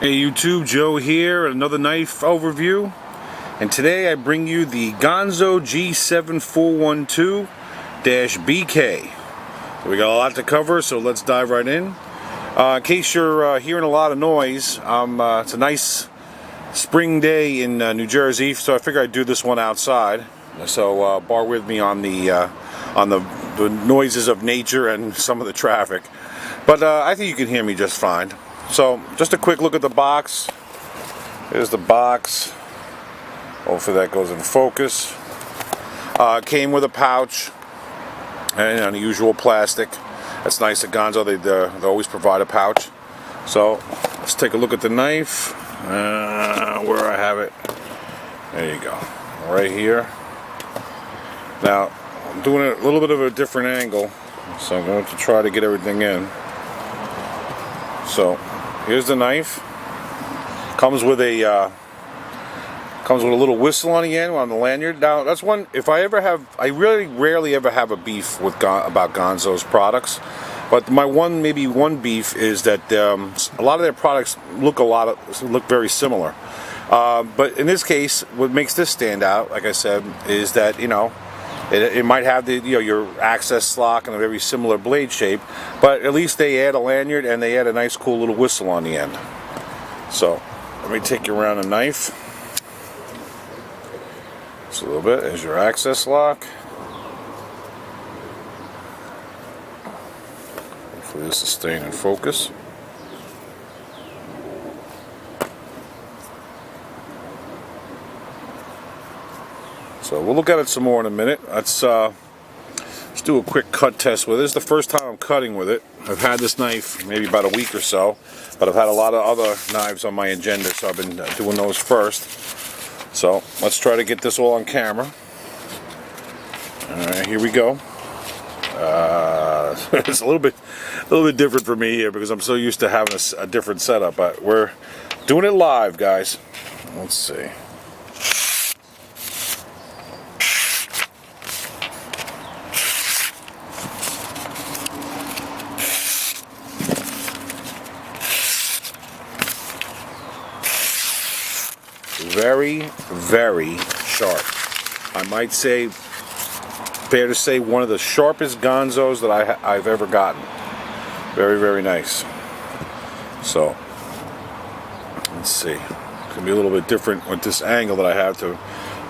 Hey YouTube, Joe here, another knife overview, and today I bring you the Ganzo G7412-BK. So we got a lot to cover, so let's dive right in. In case you're hearing a lot of noise, it's a nice spring day in New Jersey, so I figured I'd do this one outside. So bar with me on the noises of nature and some of the traffic, but I think you can hear me just fine. So, just a quick look at the box. Here's the box. Hopefully that goes in focus. Came with a pouch and unusual plastic. That's nice at Ganzo. They always provide a pouch. So, let's take a look at the knife. Where I have it. There you go. Right here. Now, I'm doing it a little bit of a different angle, so I'm going to try to get everything in. So, here's the knife. Comes with a little whistle on the end on the lanyard. Now that's one. If I ever have, I really rarely ever have a beef with about Ganzo's products. But my one beef is that a lot of their products look very similar. But in this case, what makes this stand out, like I said, is that it might have your access lock and a very similar blade shape, but at least they add a lanyard and they add a nice cool little whistle on the end. So let me take you around the knife. Just a little bit. There's your access lock. Hopefully this is staying in focus. So we'll look at it some more in a minute. Let's do a quick cut test with it. This is the first time I'm cutting with it. I've had this knife maybe about a week or so, but I've had a lot of other knives on my agenda, so I've been doing those first. So let's try to get this all on camera. Alright, here we go. It's a little bit different for me here because I'm so used to having a different setup, but we're doing it live, guys. Let's see. Very, very sharp. I might say, fair to say, one of the sharpest Ganzos that I've ever gotten. Very, very nice. So, let's see. It's going to be a little bit different with this angle that I have to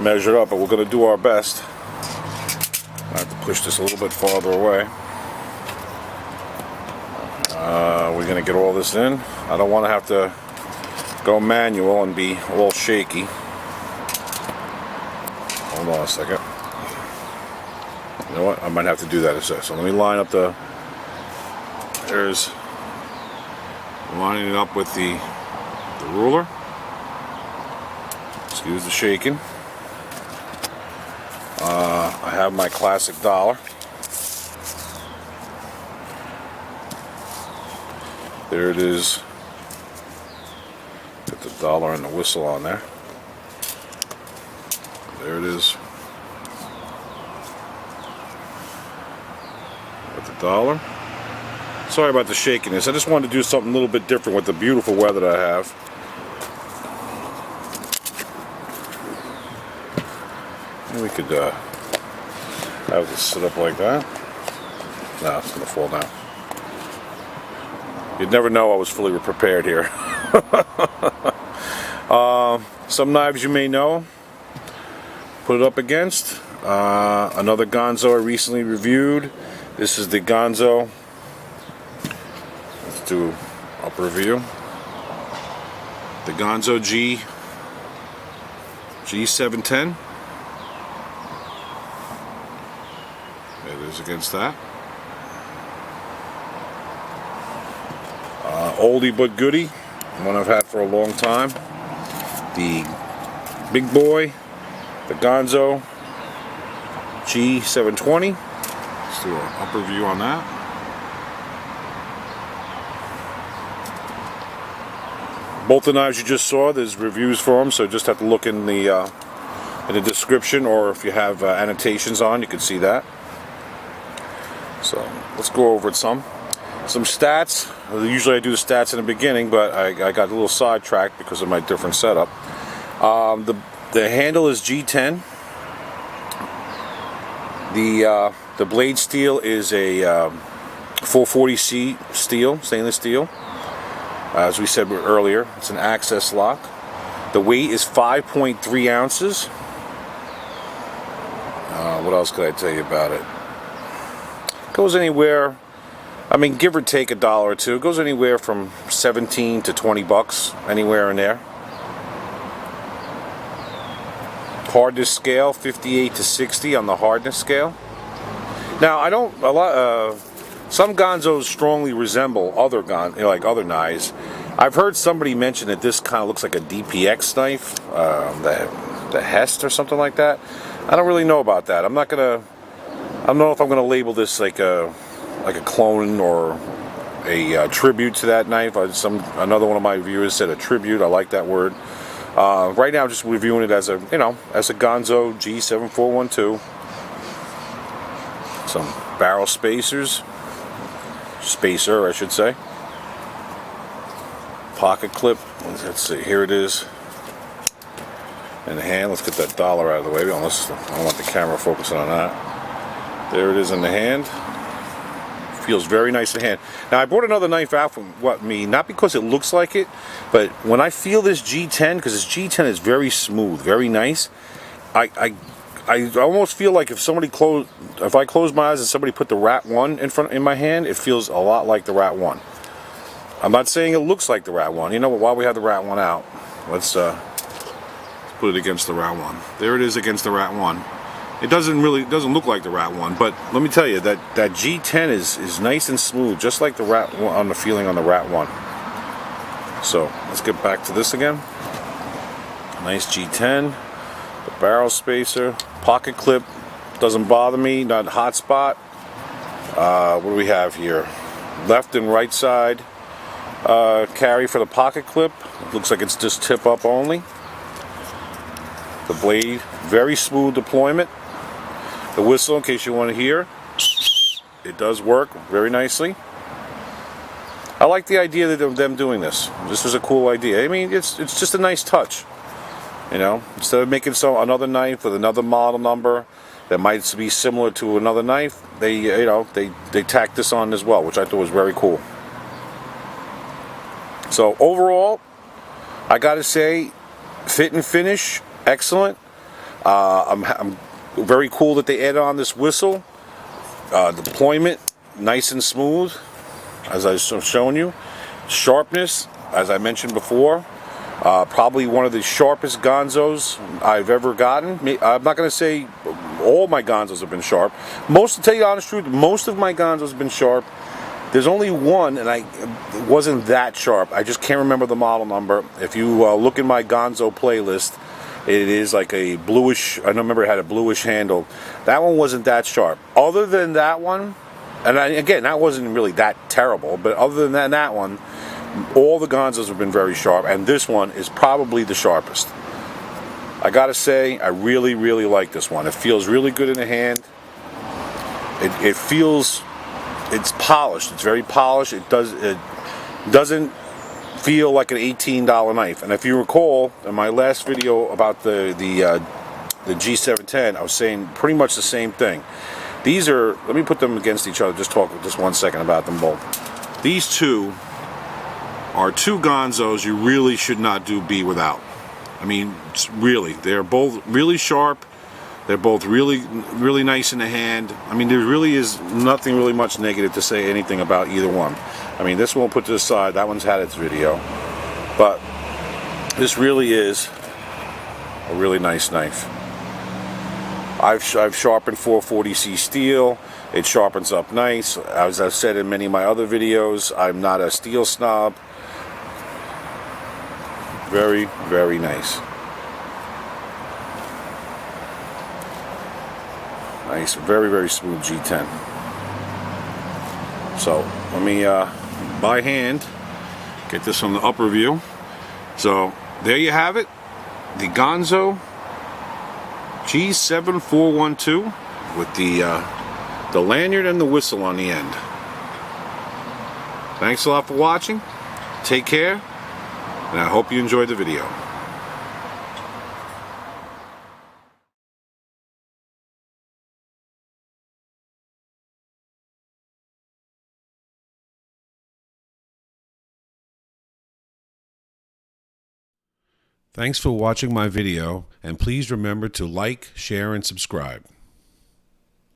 measure up, but we're going to do our best. I have to push this a little bit farther away. We're going to get all this in. I don't want to have to go manual and be a little shaky. Hold on a second. You know what? I might have to do that in a second. So let me line up there's lining it up with the ruler. Excuse the shaking. I have my classic dollar. There it is. Put the dollar and the whistle on there. There it is. With the dollar. Sorry about the shakiness. I just wanted to do something a little bit different with the beautiful weather that I have. And we could have this sit up like that. No, it's going to fall down. You'd never know I was fully prepared here. Some knives you may know. Put it up against another Ganzo I recently reviewed. This is the Ganzo. Let's do up review. The Ganzo G710. It is against that. Oldie but goodie, one I've had for a long time. The big boy, the Ganzo G720. Let's do an upper view on that. Both the knives you just saw, there's reviews for them, so just have to look in the description, or if you have annotations on, you can see that. So let's go over it some. Some stats. Usually I do the stats in the beginning, but I got a little sidetracked because of my different setup. The handle is G10. The blade steel is a 440C steel, stainless steel. As we said earlier, it's an access lock. The weight is 5.3 ounces. What else could I tell you about it? Goes anywhere, I mean, give or take $1 or $2. It goes anywhere from 17 to 20 bucks, anywhere in there. Hardness scale, 58 to 60 on the hardness scale. Now, some Ganzos strongly resemble other like other knives. I've heard somebody mention that this kind of looks like a DPX knife, the Hest or something like that. I don't really know about that. I don't know if I'm gonna label this like a clone or a tribute to that knife. Another one of my viewers said a tribute. I like that word. Right now, I'm just reviewing it as a Ganzo G7412. Some barrel spacer, I should say. Pocket clip. Let's see. Here it is. In the hand. Let's get that dollar out of the way. I don't want the camera focusing on that. There it is in the hand. Feels very nice in the hand. Now I brought another knife out from not because it looks like it, but when I feel this G10, because this G10 is very smooth, very nice. I almost feel like if I close my eyes and somebody put the Rat 1 in my hand, it feels a lot like the Rat 1. I'm not saying it looks like the Rat 1. You know what? While we have the Rat 1 out, let's put it against the Rat 1. There it is against the Rat 1. It doesn't look like the Rat 1, but let me tell you that G10 is nice and smooth, just like the Rat 1 on the feeling on the Rat 1. So let's get back to this again. Nice G10, the barrel spacer, pocket clip, doesn't bother me, not hot spot. What do we have here? Left and right side carry for the pocket clip. Looks like it's just tip up only. The blade, very smooth deployment. The whistle, in case you want to hear, it does work very nicely. I like the idea of them doing this. This is a cool idea. I mean, it's just a nice touch. You know, instead of making another knife with another model number that might be similar to another knife, they tacked this on as well, which I thought was very cool. So overall, I gotta say, fit and finish, excellent. I'm very cool that they added on this whistle. Deployment, nice and smooth, as I've shown you. Sharpness, as I mentioned before, probably one of the sharpest Ganzos I've ever gotten. I'm not going to say all my Ganzos have been sharp. To tell you the honest truth, most of my Ganzos have been sharp. There's only one, and it wasn't that sharp. I just can't remember the model number. If you look in my Ganzo playlist, it is like a bluish, I remember it had a bluish handle. That one wasn't that sharp. Other than that one, and again, that wasn't really that terrible, but other than that one, all the Ganzos have been very sharp, and this one is probably the sharpest. I gotta say, I really, really like this one. It feels really good in the hand. It's polished. It's very polished. It doesn't feel like an $18 knife. And if you recall, in my last video about the G710, I was saying pretty much the same thing. These are, let me put them against each other, just 1 second about them both. These two are two Ganzos you really should not do B without. I mean, really, they're both really sharp. They're both really, really nice in the hand. I mean, there really is nothing really much negative to say anything about either one. I mean, this one we'll put to the side. That one's had its video. But this really is a really nice knife. I've sharpened 440C steel. It sharpens up nice. As I've said in many of my other videos, I'm not a steel snob. Very, very nice. Nice, very, very smooth G10. So let me by hand get this from the upper view. So there you have it, the Ganzo G7412 with the lanyard and the whistle on the end. Thanks a lot for watching. Take care, and I hope you enjoyed the video. Thanks for watching my video, and please remember to like, share, and subscribe.